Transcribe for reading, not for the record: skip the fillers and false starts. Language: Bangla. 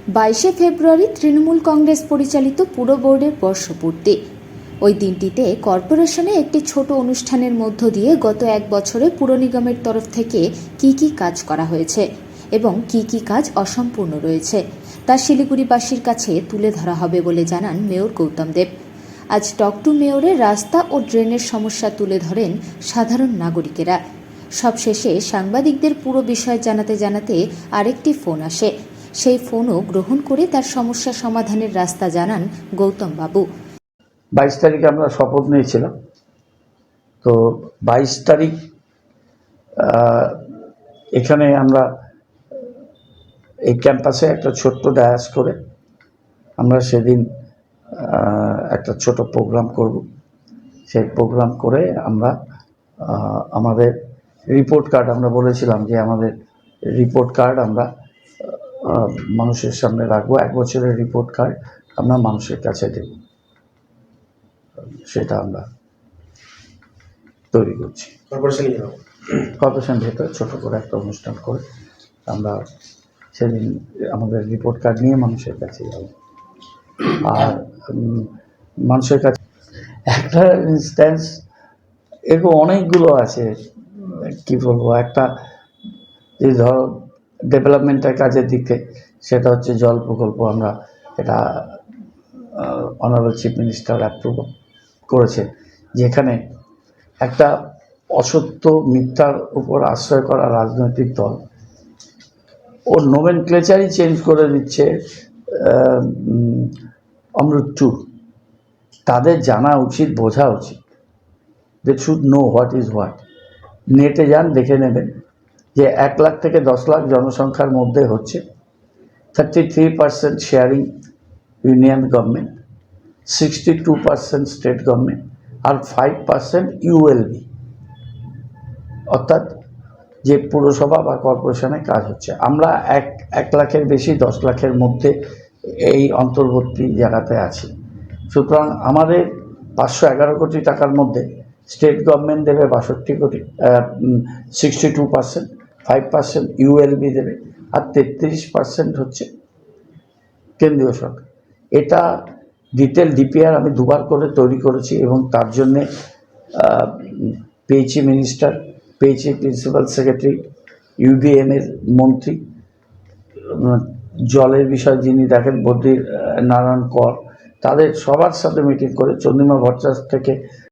22শে ফেব্রুয়ারি তৃণমূল কংগ্রেস পরিচালিত পুর বোর্ডের বর্ষপূর্তি। ওই দিনটিতে কর্পোরেশনে একটি ছোট অনুষ্ঠানের মধ্য দিয়ে গত এক বছরে পুর নিগমের তরফ থেকে কি কাজ করা হয়েছে এবং কি কাজ অসম্পূর্ণ রয়েছে তা শিলিগুড়িবাসীর কাছে তুলে ধরা হবে বলে জানান মেয়র গৌতম দেব। আজ টক টু মেয়রে রাস্তা ও ড্রেনের সমস্যা তুলে ধরেন সাধারণ নাগরিকেরা। সবশেষে সাংবাদিকদের পুরো বিষয় জানাতে আরেকটি ফোন আসে। সেই ফোনও গ্রহণ করে তার সমস্যা সমাধানের রাস্তা জানান গৌতম বাবু। 22 তারিখে আমরা শপথ নিয়েছিলাম। তো 22 তারিখ এখানে আমরা এই ক্যাম্পাসে একটা ছোট্ট ডায়াস করে আমরা সেদিন একটা ছোট প্রোগ্রাম করব। সেই প্রোগ্রাম করে আমরা আমাদের রিপোর্ট কার্ড, আমরা বলেছিলাম যে আমাদের রিপোর্ট কার্ড আমরা মানুষের সামনে রাখবো। 1 বছরের রিপোর্ট কার্ড আমরা মানুষের কাছে দেব, সেটা আমরা তৈরি করছি। কর্পোরেশন ভেতরে ছোট করে একটা অনুষ্ঠান করে আমরা সেদিন আমাদের রিপোর্ট কার্ড নিয়ে মানুষের কাছে যাব। আর মানুষের কাছে একটা ইনস্ট্যান্স এরকম অনেকগুলো আছে, কি বলবো, একটা যে ধরো ডেভেলপমেন্টের কাজের দিকে, সেটা হচ্ছে জল প্রকল্প। আমরা এটা অনারেবল চিফ মিনিস্টার অ্যাপ্রুভ করেছে, যেখানে একটা অসত্য মিথ্যার উপর আশ্রয় করা রাজনৈতিক দল ওর নোমেনক্লেচারই চেঞ্জ করে দিচ্ছে অমৃত 2। তাদের জানা উচিত, বোঝা উচিত, they should know what is what. নেটে যান, দেখে নেবেন যে 1 লাখ থেকে 10 লাখ জনসংখ্যার মধ্যে হচ্ছে 33% sharing union government, 62% state government আর 5% ইউএলবি, অর্থাৎ যে পুরসভা বা কর্পোরেশনে কাজ হচ্ছে। আমরা 1 লাখের বেশি, 10 লাখের মধ্যে এই অন্তর্বর্তী জায়গাতে আছি। সুতরাং আমাদের 511 কোটি টাকার মধ্যে স্টেট গভর্নমেন্ট দেবে 62 কোটি, 62%, 5% ইউএলবি দেবে আর 33% হচ্ছে কেন্দ্রীয় সরকার। এটা ডিটেল ডিপিআর আমি 2বার করে তৈরি করেছি এবং তার জন্যে পেয়েছি মিনিস্টার, পেয়েছি প্রিন্সিপাল সেক্রেটারি, ইউডিএমের মন্ত্রী, জলের বিষয় যিনি দেখেন বদ্রী নারায়ণ কর, তাদের সবার সাথে মিটিং করে চন্দ্রিমা ভট্টাচার্য থেকে